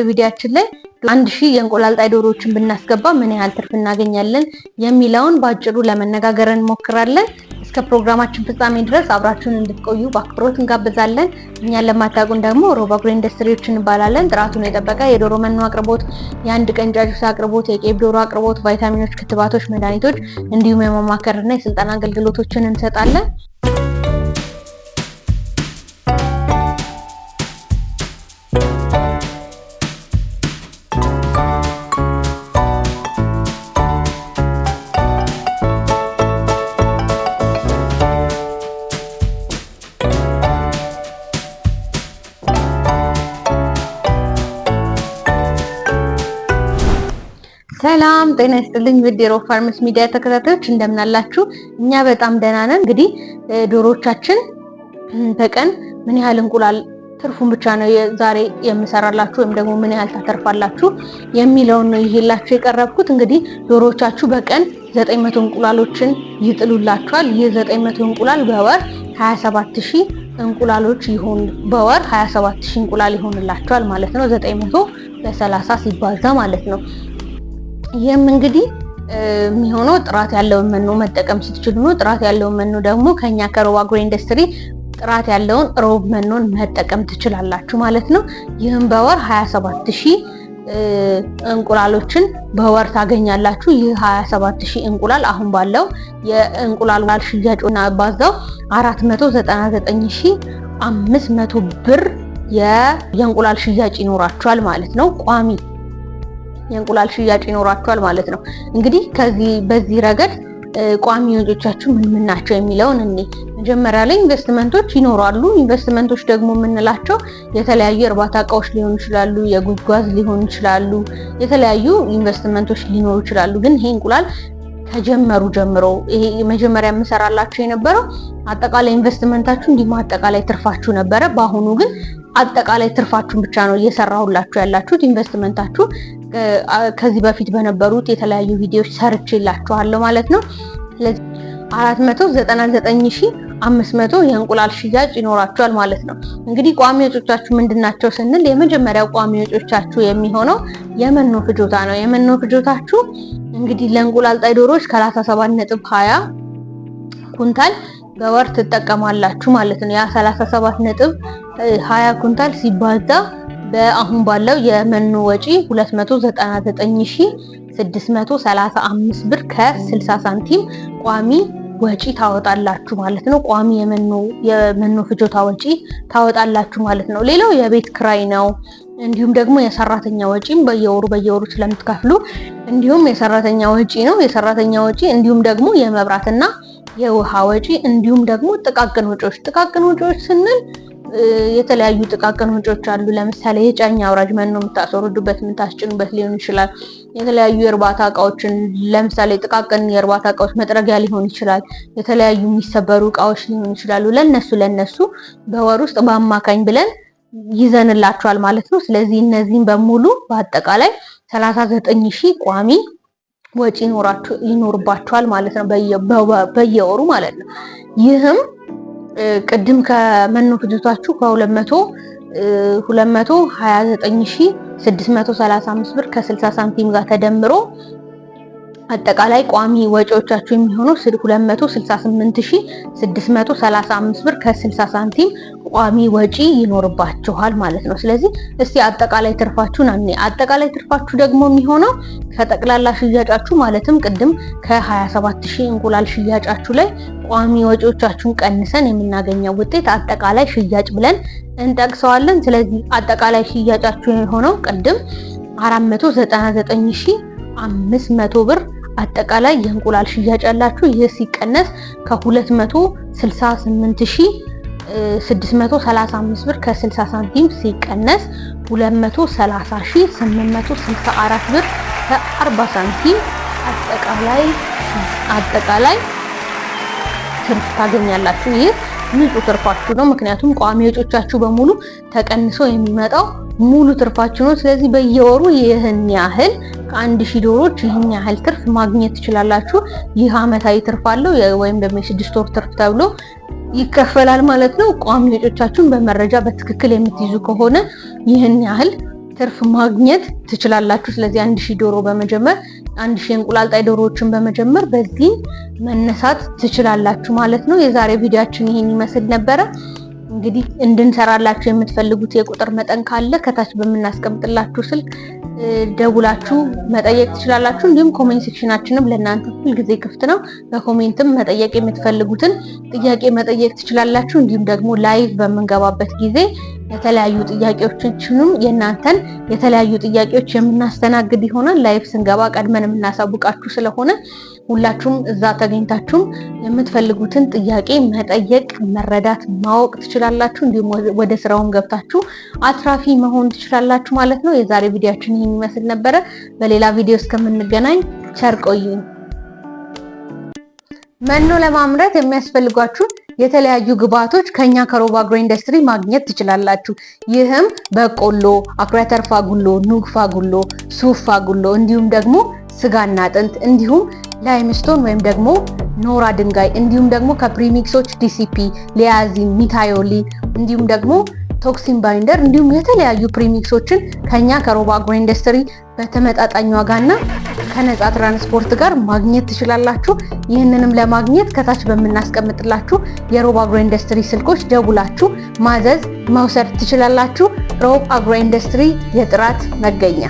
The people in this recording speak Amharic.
ቪዲዮአችን ላይ 1000 የእንቁላል ጣይ ዶሮዎችን ብናስገባ ምን ያህል ትርፍ እናገኛለን የሚለውን ባጭሩ ለመነጋገር እንሞክራለን። እስከ ፕሮግራማችን ፍጻሜ ድረስ አብራችሁን እንድትቆዩ በአክብሮት እንጋብዛለን። እኛን ለማታውቁን ደግሞ ሮብ አግሮ ኢንዱስትሪዎች እንባላለን። ጥራቱን የጠበቀ የዶሮ መኖ አቅርቦት፣ የአንድ ቀን ጫጩት አቅርቦት፣ የቄብ ዶሮ አቅርቦት፣ ቫይታሚኖች፣ ክትባቶች፣ መድኃኒቶች እንዲሁም የማማከርና የስልጠና አገልግሎቶችን እንሰጣለን። ሰላም ጤና ይስጥልኝ ውድ የሮብ ፋርምስ ሚዲያ ተከታታዮች እንደምን አላችሁ? እኛ በጣም ደህና ነን። እንግዲህ ዶሮዎቻችን በቀን ምን ያህል እንቁላል ትርፉን ብቻ ነው ዛሬ የምሰራላችሁ ወይም ደግሞ ምን ያህል ታተርፋላችሁ የሚለውን ነው ይሄላችሁ የቀረብኩት። እንግዲህ ዶሮዎቻችሁ በቀን 900 እንቁላሎችን ይጥሉላችኋል። ይህ 900 እንቁላል በወር 27000 እንቁላሎች ይሆን በወር 27000 እንቁላል ይሆንላችኋል ማለት ነው። 900 በ30 ሲባዛ ማለት ነው። ይህም እንግዲህ የሚሆነው ጥራት ያለውን መኖ መጠቀም ስትችሉ ነው። ጥራት ያለውን መኖ ደግሞ ከኛ ከሮብ አግሮ ኢንዱስትሪ ጥራት ያለውን ሮብ መኖን መጠቀም ትችላላችሁ ማለት ነው። ይህም በወር 27000 እንቁላሎችን በወር ታገኛላችሁ። ይህ 27000 እንቁላል አሁን ባለው የእንቁላል ሽያጭና ባዛው 499500 ብር የእንቁላል ሽያጭ ይኖራችኋል ማለት ነው። ቋሚ የእንቁላል ሽያጭ ይኖራችኋል ማለት ነው። እንግዲህ በዚህ ረገድ ቋሚ ወጪዎቻችሁ ምን ናቸው የሚለውን መጀመሪያ ላይ ኢንቨስትመንቶች ይኖራሉ። ኢንቨስትመንቶች ደግሞ የምንላቸው የተለያዩ የእርባታ እቃዎች ሊሆኑ ይችላሉ፣ የጉዝጓዝ ሊሆኑ ይችላሉ፣ የተለያዩ ኢንቨስትመንቶች ሊኖሩ ይችላሉ። ግን ይሄ እንቁላል ከጀመሩ ጀምሮ ይሄ መጀመሪያ የምሰራላችሁ የነበረው አጠቃላይ ኢንቨስትመንታችሁ እንዲሁም አጠቃላይ ትርፋችሁ ነበረ። በአሁኑ ግን አጠቃላይ ትርፋችሁን ብቻ ነው እየሰራሁላችሁ ያላችሁት። ኢንቨስትመንታችሁ ከዚህ በፊት በነበሩት የተለያዩ ቪዲዮዎች ሰርቼላችኋለሁ ማለት ነው። ስለዚህ 499500 የእንቁላል ሽያጭ ይኖራችኋል ማለት ነው። እንግዲህ ቋሚ ወጪዎቻችሁ ምንድናቸው ስንል የመጀመሪያው ቋሚ ወጪዎቻችሁ የሚሆነው የመኖ ፍጆታ ነው። የመኖ ፍጆታችሁ እንግዲህ ለእንቁላል ጣይ ዶሮዎች 37.20 ኩንታል በወር ትጠቀማላችሁ ማለት ነው። ያ 37.20 ኩንታል ሲባዛ በአሁን ባለው የመኖ ወጪ 299635 ብር ከ60 ሳንቲም ቋሚ ወጪ ታወጣላችሁ ማለት ነው። ቋሚ የመኖ ፍጆታ ወጪ ታወጣላችሁ ማለት ነው። ሌላው የቤት ክራይ ነው። እንዲሁም ደግሞ የሰራተኛ ወጪም በየወሩ ስለምትከፍሉ እንዲሁም የሰራተኛ ወጪ ነው። የሰራተኛ ወጪ እንዲሁም ደግሞ የመብራትና የውሃ ወጪ እንዲሁም ደግሞ ጥቃቅን ወጪዎች ስንል የተለያዩ ጥቃቅን ወጪዎች አሉ። ለምሳሌ የጫኝ አውራጅ መኖ የምታስወርዱበት የምታስጭኑበት ሊሆን ይችላል። የተለያዩ የእርባታ እቃዎችን ለምሳሌ ጥቃቅን የእርባታ እቃዎች መጥረጊያ ሊሆን ይችላል። የተለያዩ የሚሰበሩ እቃዎች ሊሆን ይችላሉ። ለነሱ በወር ውስጥ በአማካኝ ብለን ይዘንላችኋል ማለት ነው። ስለዚህ እነዚህን በሙሉ በአጠቃላይ 39000 ቋሚ ወጪ ይኖርባችኋል ማለት ነው በየወሩ ማለት ነው። ይህም ቅድም ከመኖ ፍጆታችሁ ከ229635 ብር ከ60 ሳንቲም ጋር ተደምሮ አጠቃላይ ቋሚ ወጪዎቻችሁ የሚሆነው 268635 ብር ከ60 ሳንቲም ቋሚ ወጪ ይኖርባችኋል ማለት ነው። ስለዚህ እስቲ አጠቃላይ ትርፋችሁን አጠቃላይ ትርፋችሁ ደግሞ የሚሆነው ከጠቅላላ ሽያጫችሁ ማለትም ቅድም ከ27000 እንቁላል ሽያጫችሁ ላይ ቋሚ ወጪዎቻችሁን ቀንሰን የምናገኘው ውጤት አጠቃላይ ሽያጭ ብለን እንጠቅሰዋለን። ስለዚህ አጠቃላይ ሽያጫችሁ የሆነው ቅድም 499500 ብር አጠቃላይ የእንቁላል ሽያጭ ያላችሁ። ይህ ሲቀነስ ከ238635 ብር ከ60 ሳንቲም ሲቀነስ 230864 ብር ከ40 ሳንቲም አጠቃላይ ትርፍ ታገኛላችሁ። ይህ ንጹህ ትርፋችሁ ነው። ምክንያቱም ቋሚ ወጪዎቻችሁ በሙሉ ተቀንሶ የሚመጣው ሙሉ ትርፋችሁ ነው። ስለዚህ በየወሩ ይህን ያህል ከ1000 ዶሮዎች ይህን ያህል ትርፍ ማግኘት ትችላላችሁ። ይህ አመታዊ ትርፍ አለው ወይም ደግሞ የ6 ወር ትርፍ ተብሎ ይከፈላል ማለት ነው። ቋሚ ወጪዎቻችሁን በመረጃ በትክክል የምትይዙ ከሆነ ይህን ያህል ትርፍ ማግኘት ትችላላችሁ። ስለዚህ 1000 ዶሮ በመጀመር 1000 እንቁላል ጣይ ዶሮዎችን በመጀመር በዚህ መነሳት ትችላላችሁ ማለት ነው። የዛሬ ቪዲዮአችን ይሄን ይመስል ነበረ። እንግዲህ እንድንሰራላችሁ የምትፈልጉት የቁጥር መጠን ካለ ከታች በምናስቀምጥላችሁ ስልክ ደውላችሁ መጠየቅ ትችላላችሁ። እንዲሁም ኮሜንት ሴክሽናችንም ለእናንተ ሁልጊዜ ክፍት ነው። በኮሜንትም መጠየቅ የምትፈልጉትን ጥያቄ መጠየቅ ትችላላችሁ። እንዲሁም ደግሞ ላይቭ በምንገባበት ጊዜ የተለያዩ ጥያቄዎችንም የእናንተን የተለያዩ ጥያቄዎች የምናስተናግድ ይሆናል። ላይቭ ስንገባ ቀድመን የምናሳውቃችሁ ስለሆነ ሁላችሁም እዛ ተገኝታችሁም የምትፈልጉትን ጥያቄ መጠየቅ፣ መረዳት፣ ማወቅ ትችላላችሁ። እንዲሁም ወደ ስራውም ገብታችሁ አትራፊ መሆን ትችላላችሁ ማለት ነው። የዛሬ ቪዲዮአችን ይህን ይመስል ነበረ። በሌላ ቪዲዮ እስከምንገናኝ ቸር ቆዩኝ። መኖ ለማምረት የሚያስፈልጓችሁ የተለያዩ ግብአቶች ከኛ ከሮባ አግሮ ኢንዱስትሪ ማግኘት ትችላላችሁ። ይህም በቆሎ፣ አኩሪ አተር ፋጉሎ፣ ኑግ ፋጉሎ፣ ሱፍ ፋጉሎ እንዲሁም ደግሞ ስጋና አጥንት እንዲሁም ላይምስቶን ወይም ደግሞ ኖራ ድንጋይ እንዲሁም ደግሞ ከፕሪሚክሶች ዲሲፒ፣ ሊያዚን፣ ሚታዮሊ እንዲሁም ደግሞ ቶክሲን ባይንደር እንዲሁም የተለያዩ ፕሪሚክሶችን ከኛ ከሮባ አግሮ ኢንዱስትሪ በተመጣጣኝ ዋጋና ከነፃ ትራንስፖርት ጋር ማግኘት ትችላላችሁ። ይህንንም ለማግኘት ከታች በምናስቀምጥላችሁ የሮባ አግሮ ኢንዱስትሪ ስልኮች ደውላችሁ ማዘዝ መውሰድ ትችላላችሁ። ሮባ አግሮ ኢንዱስትሪ የጥራት መገኛ